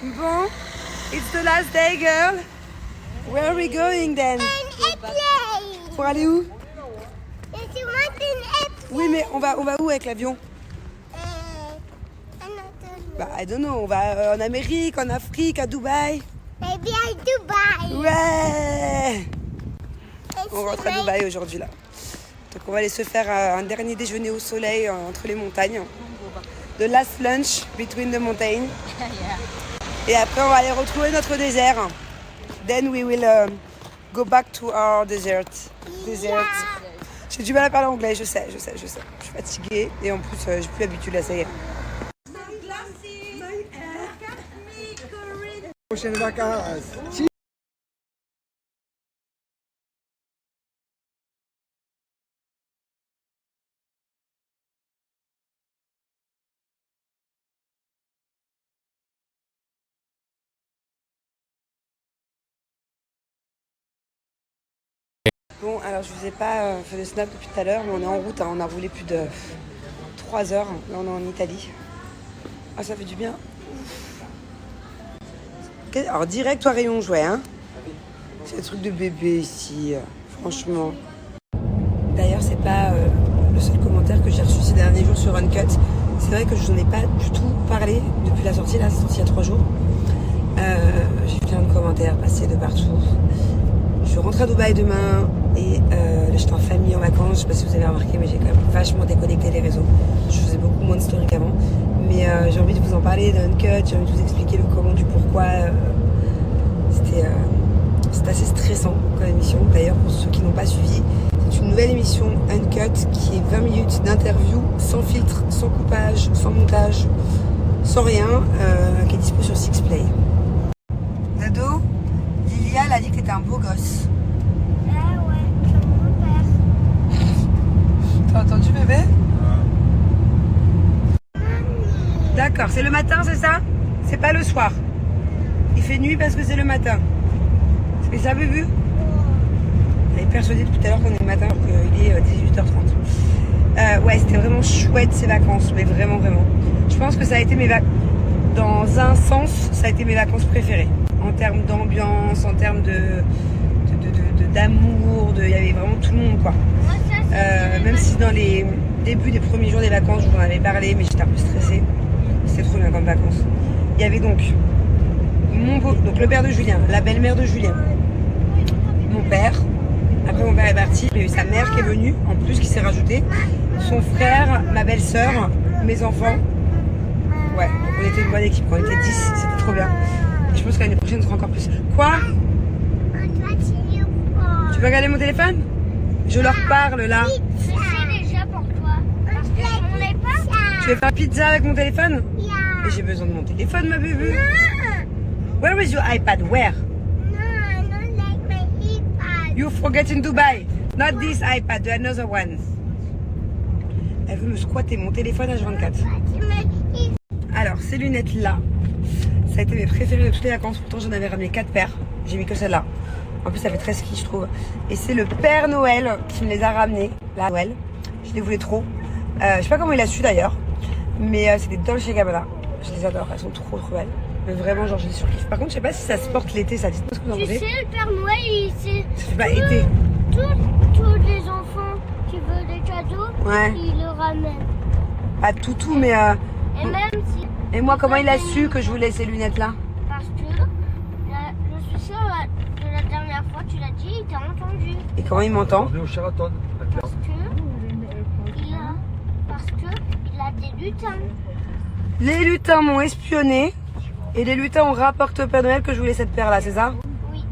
Bon, it's the last day, girl. Where are we going then? Pour aller où? Oui, mais on va où avec l'avion? Bah, I don't know. On va en Amérique, en Afrique, à Dubaï. Maybe à Dubaï. Ouais. On rentre à Dubaï aujourd'hui là. Donc on va aller se faire un dernier déjeuner au soleil entre les montagnes. The last lunch between the mountains. Et après on va aller retrouver notre désert. Then we will go back to our desert. J'ai du mal à parler anglais, je sais. Je suis fatiguée et en plus j'ai plus l'habitude là, ça y est. Prochaines vacances. Bon, alors je vous ai pas fait de snap depuis tout à l'heure, mais on est en route, hein. On a roulé plus de 3 heures. Là, on est en Italie. Ah, ça fait du bien. Alors, direct au rayon jouet, hein. C'est des trucs de bébé ici, franchement. D'ailleurs, c'est pas le seul commentaire que j'ai reçu ces derniers jours sur Uncut. C'est vrai que je n'en ai pas du tout parlé depuis la sortie, là, c'est sorti il y a 3 jours. J'ai plein de commentaires passés de partout. Je rentre à Dubaï demain et là j'étais en famille en vacances, je sais pas si vous avez remarqué mais j'ai quand même vachement déconnecté les réseaux. Je faisais beaucoup moins de stories qu'avant. Mais j'ai envie de vous en parler d'Uncut, j'ai envie de vous expliquer le comment du pourquoi. C'était assez stressant comme émission. D'ailleurs pour ceux qui n'ont pas suivi, c'est une nouvelle émission Uncut qui est 20 minutes d'interview, sans filtre, sans coupage, sans montage, sans rien, qui est dispo sur Sixplay. Dado, Lilia, elle a dit que t'étais un beau gosse. Ah ouais, comme mon père. T'as entendu, bébé? D'accord, c'est le matin, c'est ça? C'est pas le soir. Il fait nuit parce que c'est le matin. C'est ça, bébé? Elle est persuadée depuis tout à l'heure qu'on est le matin alors qu'il est 18h30. Ouais, c'était vraiment chouette ces vacances, mais vraiment, vraiment. Je pense que ça a été dans un sens, ça a été mes vacances préférées. En termes d'ambiance, en termes d'amour, il y avait vraiment tout le monde, quoi. Même si dans les débuts des premiers jours des vacances, je vous en avais parlé, mais j'étais un peu stressée. C'était trop bien comme vacances. Il y avait donc donc le père de Julien, la belle-mère de Julien, mon père. Après mon père est parti, il y a eu sa mère qui est venue, en plus qui s'est rajoutée, son frère, ma belle-sœur, mes enfants. Ouais, donc on était une bonne équipe, on était 10, c'était trop bien. Et je pense que l'année prochaine, ce sera encore plus. Quoi? Tu veux regarder mon téléphone? Je leur parle là. C'est déjà pour toi. Parce que on n'est pas. Tu veux faire pizza avec mon téléphone? Mais j'ai besoin de mon téléphone, ma bébé. Where is your iPad? Where? No, I don't like my iPad. You forget in Dubai. Not this iPad, the another one. Elle veut me squatter mon téléphone H24. Alors, ces lunettes-là, ça a été mes préférées de toutes les vacances. Pourtant, j'en avais ramené 4 paires. J'ai mis que celle-là. En plus, ça fait très ski, je trouve. Et c'est le Père Noël qui me les a ramenées. Là, Noël. Je les voulais trop. Je sais pas comment il a su d'ailleurs. Mais c'est des Dolce & Gabbana. Je les adore. Elles sont trop, trop belles. Mais vraiment, genre, je les surkiffe. Par contre, je sais pas si ça se porte l'été, ça. Dites-moi ce que vous en Tu pensez. sais, le Père Noël, il sait. Ça fait pas été. Tous les enfants qui veulent des cadeaux, Ouais. il le ramène. Pas tout, mais. Et même si. Et moi, comment il a su que je voulais ces lunettes-là? Parce que je suis sûre que la dernière fois tu l'as dit, il t'a entendu. Et comment il m'entend? On est au Sheraton. Parce que il a des lutins. Les lutins m'ont espionné. Et les lutins ont rapporté au Père Noël que je voulais cette paire-là, c'est ça? Oui.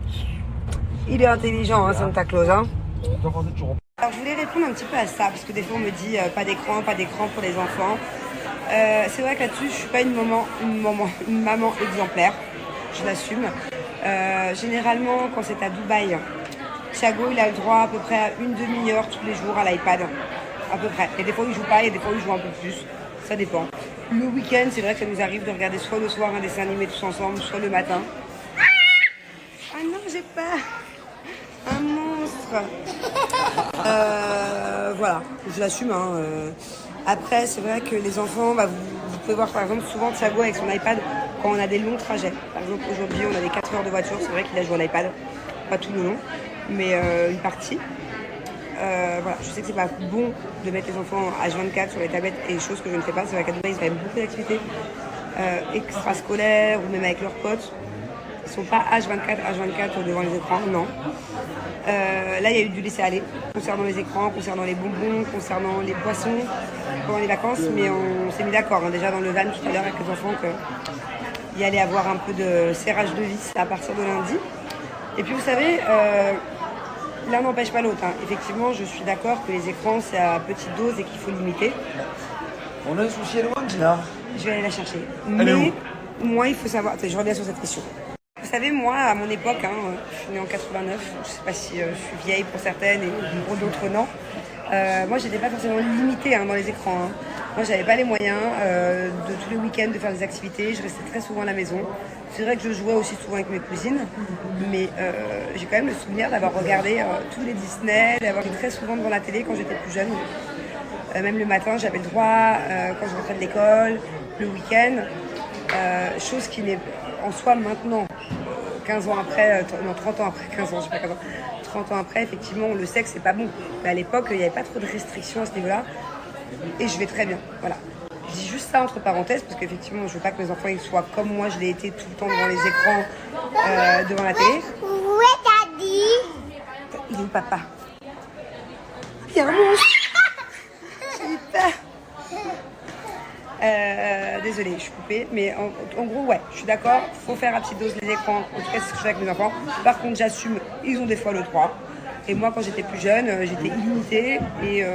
Il est intelligent, hein, Santa Claus, hein. Alors, je voulais répondre un petit peu à ça, parce que des fois on me dit pas d'écran pour les enfants. C'est vrai que là-dessus, je suis pas une maman exemplaire, je l'assume. Généralement, quand c'est à Dubaï, Thiago, il a le droit à peu près à une demi-heure tous les jours à l'iPad, à peu près. Et des fois, il joue pas, et des fois, il joue un peu plus. Ça dépend. Le week-end, c'est vrai que ça nous arrive de regarder soit le soir un dessin animé tous ensemble, soit le matin. Ah non, j'ai peur. Un monstre. Voilà, je l'assume. Après, c'est vrai que les enfants, vous pouvez voir par exemple souvent Thiago avec son iPad quand on a des longs trajets. Par exemple, aujourd'hui, on a des 4 heures de voiture. C'est vrai qu'il a joué à l'iPad, pas tout le long, mais une partie. Voilà, je sais que c'est pas bon de mettre les enfants H24 sur les tablettes et choses que je ne fais pas. C'est vrai qu'à Dubaï, ils ont quand même beaucoup d'activités extrascolaires ou même avec leurs potes. Ils sont pas H24 devant les écrans, non. Là, il y a eu du laisser-aller concernant les écrans, concernant les bonbons, concernant les boissons pendant les vacances. Mais on s'est mis d'accord déjà dans le van tout à l'heure avec les enfants qu'il y allait avoir un peu de serrage de vis à partir de lundi. Et puis vous savez, l'un n'empêche pas l'autre. Effectivement, je suis d'accord que les écrans, c'est à petite dose et qu'il faut limiter. On a un souci loin, Gina. Je vais aller la chercher. Elle est Mais où moi, il faut savoir... Je reviens sur cette question. Vous savez, moi, à mon époque, je suis née en 89, je ne sais pas si je suis vieille pour certaines et pour d'autres non. Moi, j'étais pas forcément limitée dans les écrans. Moi, j'avais pas les moyens de tous les week-ends de faire des activités. Je restais très souvent à la maison. C'est vrai que je jouais aussi souvent avec mes cousines, mais j'ai quand même le souvenir d'avoir regardé tous les Disney, d'avoir été très souvent devant la télé quand j'étais plus jeune. Même le matin, j'avais le droit, quand je rentrais de l'école, le week-end. Chose qui n'est en soi maintenant, 15 ans après, non 30 ans après, 15 ans, je sais pas 15 ans, 30 ans après, effectivement, on le sait que c'est pas bon. Mais à l'époque, il n'y avait pas trop de restrictions à ce niveau-là. Et je vais très bien, voilà. Je dis juste ça entre parenthèses, parce qu'effectivement, je veux pas que mes enfants ils soient comme moi, je l'ai été tout le temps devant les écrans, devant la télé. Où est Daddy? Il est où, papa? Il y a un monstre. J'ai eu peur. Désolée, je suis coupée, mais en gros, ouais, je suis d'accord, faut faire à petite dose les écrans, en tout cas c'est ce que je fais avec mes enfants. Par contre, j'assume, ils ont des fois le droit. Et moi, quand j'étais plus jeune, j'étais illimitée et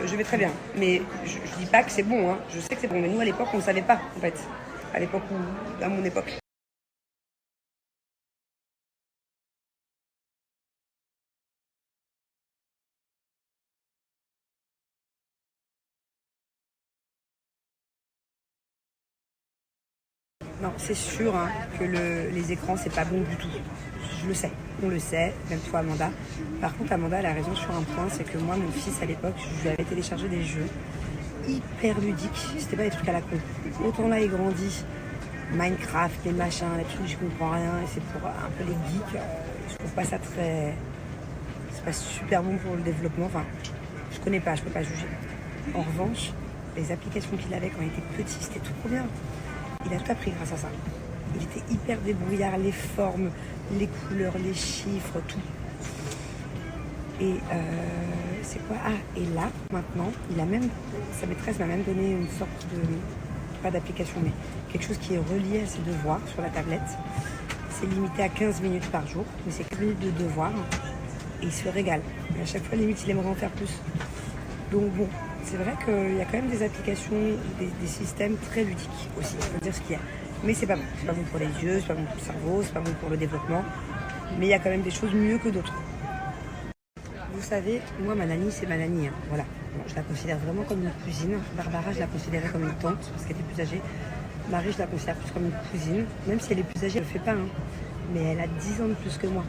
je vais très bien. Mais je dis pas que c'est bon, je sais que c'est bon, mais nous à l'époque, on ne savait pas, en fait, à l'époque à mon époque. Non, c'est sûr que les écrans, c'est pas bon du tout. Je le sais, on le sait, même toi Amanda. Par contre, Amanda, elle a raison sur un point, c'est que moi, mon fils, à l'époque, je lui avais téléchargé des jeux hyper ludiques. C'était pas des trucs à la con. Autant là, il grandit, Minecraft, les machins, les trucs, je comprends rien. Et c'est pour un peu les geeks. Je trouve pas ça très... C'est pas super bon pour le développement. Enfin, je connais pas, je peux pas juger. En revanche, les applications qu'il avait quand il était petit, c'était tout trop bien. Il a tout appris grâce à ça. Il était hyper débrouillard, les formes, les couleurs, les chiffres, tout. Et c'est quoi? Ah, et là, maintenant, sa maîtresse m'a même donné une sorte de, pas d'application, mais quelque chose qui est relié à ses devoirs sur la tablette. C'est limité à 15 minutes par jour, mais c'est 15 minutes de devoirs. Et il se régale. Et à chaque fois, limite, il aimerait en faire plus. Donc bon, c'est vrai qu'il y a quand même des applications, des systèmes très ludiques aussi, il faut dire ce qu'il y a. Mais c'est pas bon. C'est pas bon pour les yeux, c'est pas bon pour le cerveau, c'est pas bon pour le développement. Mais il y a quand même des choses mieux que d'autres. Vous savez, moi, ma nanny, c'est ma nanny. Voilà. Bon, je la considère vraiment comme une cousine. Barbara, je la considérais comme une tante, parce qu'elle était plus âgée. Marie, je la considère plus comme une cousine. Même si elle est plus âgée, elle le fait pas. Mais elle a 10 ans de plus que moi.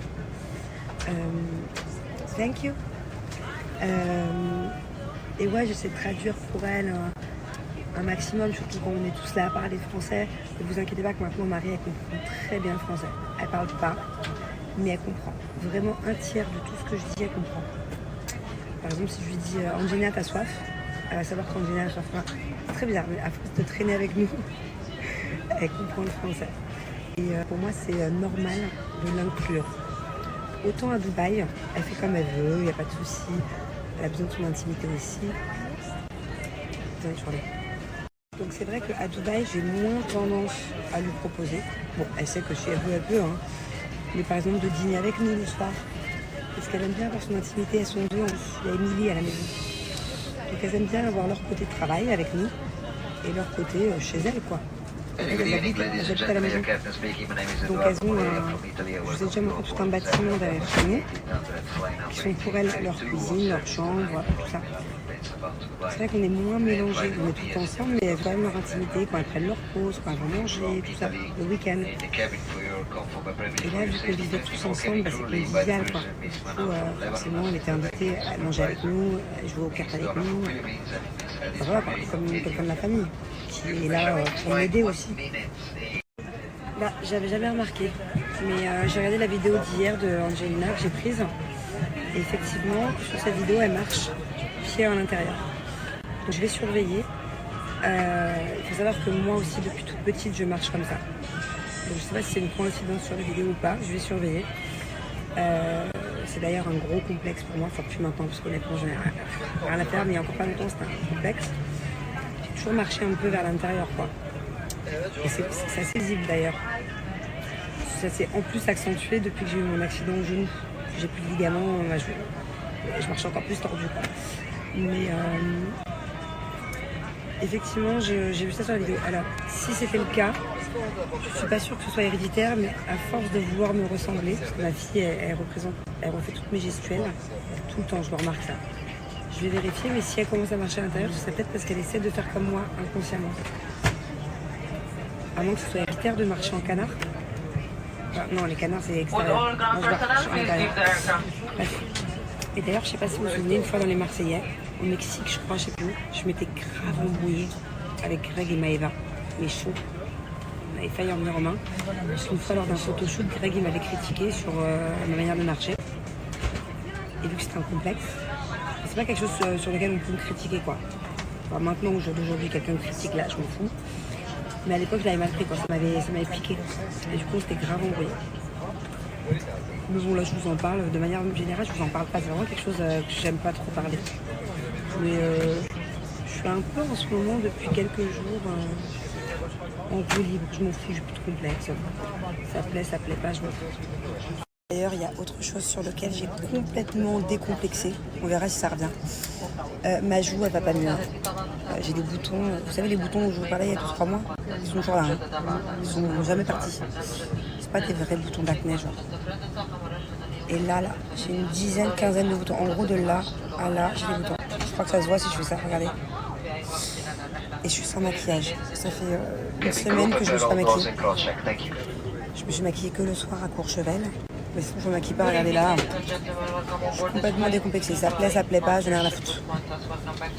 Thank you. Et ouais, j'essaie de traduire pour elle un maximum, surtout quand on est tous là à parler français. Ne vous inquiétez pas que maintenant Marie, elle comprend très bien le français. Elle parle pas, mais elle comprend. Vraiment un tiers de tout ce que je dis, elle comprend. Par exemple, si je lui dis Angelina, t'as soif, elle va savoir qu'Angelina a soif. C'est très bizarre, mais à force de traîner avec nous, elle comprend le français. Et pour moi, c'est normal de l'inclure. Autant à Dubaï, elle fait comme elle veut, il n'y a pas de souci. Elle a besoin de son intimité aussi. Donc c'est vrai qu'à Dubaï, j'ai moins tendance à lui proposer. Bon, elle sait que si elle peut, mais par exemple de dîner avec nous le soir. Parce qu'elle aime bien avoir son intimité, elles sont deux. Il y a Émilie à la maison. Donc elles aiment bien avoir leur côté travail avec nous et leur côté chez elles, quoi. Elles habitent à la maison. Donc elles ont, je vous ai déjà montré tout un bâtiment derrière chez nous, qui sont pour elles leur cuisine, leur chambre, tout ça. C'est vrai qu'on est moins mélangés, on est tout ensemble, mais elles ont quand même leur intimité quand elles prennent leur pause, quand elles vont manger, tout ça, le week-end. Et là, vu qu'on vivait tous ensemble, c'est convivial, quoi. Du coup, forcément, on était invités à manger avec nous, à jouer aux cartes avec nous. Enfin, voilà, comme quelqu'un de la famille, qui est là pour m'aider aussi. Bah, j'avais jamais remarqué, mais j'ai regardé la vidéo d'hier de Angelina que j'ai prise. Et effectivement, sur cette vidéo, elle marche pied à l'intérieur. Donc je vais surveiller. Il faut savoir que moi aussi, depuis toute petite, je marche comme ça. Donc je sais pas si c'est une coïncidence sur la vidéo ou pas, je vais surveiller. C'est d'ailleurs un gros complexe pour moi, enfin plus maintenant parce qu'honnêtement j'en ai rien à faire, mais il y a encore pas longtemps c'était un complexe. J'ai toujours marché un peu vers l'intérieur quoi. Et c'est assez visible d'ailleurs. Ça s'est en plus accentué depuis que j'ai eu mon accident au genou. J'ai plus de ligaments, je marche encore plus tordu quoi. Mais effectivement j'ai vu ça sur la vidéo. Alors si c'était le cas, je suis pas sûre que ce soit héréditaire, mais à force de vouloir me ressembler, parce que ma fille elle refait toutes mes gestuelles, tout le temps je le remarque ça. Je vais vérifier, mais si elle commence à marcher à l'intérieur, ce serait peut-être parce qu'elle essaie de faire comme moi inconsciemment. À moins que ce soit héréditaire de marcher en canard. Enfin, non, les canards c'est extérieur. Moi je marche en intérieur. Bref. Et d'ailleurs, je sais pas si vous vous souvenez, une fois dans les Marseillais, au Mexique, je crois, je sais plus, je m'étais grave embrouillée avec Greg et Maëva, mais chaud. On avait failli en venir en main. Parce qu'une fois lors d'un photoshoot, Greg il m'avait critiqué sur ma manière de marcher. Et vu que c'était un complexe, c'est pas quelque chose sur lequel on peut me critiquer quoi. Enfin, maintenant, au jour d'aujourd'hui, quelqu'un me critique là, je m'en fous. Mais à l'époque, je l'avais mal pris quoi, ça m'avait piqué. Et du coup, c'était grave embrouillé. Mais bon, là, je vous en parle. De manière générale, je vous en parle pas. C'est vraiment quelque chose que j'aime pas trop parler. Mais je suis un peu en ce moment, depuis quelques jours, en roue libre. Je m'en fous, j'ai plus de complexe. Ça plaît pas, je m'en fous. D'ailleurs, il y a autre chose sur lequel j'ai complètement décomplexé. On verra si ça revient. Ma joue, elle va pas mieux. J'ai des boutons. Vous savez, les boutons où je vous parlais il y a 2-3 mois, ils sont toujours là. Hein. Ils sont jamais partis. C'est pas des vrais boutons d'acné, genre. Et là, j'ai une dizaine, quinzaine de boutons. En gros, de là à là, j'ai des boutons. Je crois que ça se voit si je fais ça, regardez. Et je suis sans maquillage. Ça fait une semaine que je me suis pas maquillée. Je me suis maquillée que le soir à Courchevel. Mais sinon, je me maquille pas, regardez là. Je suis complètement décomplexée. Ça plaît pas, je n'ai rien à foutre.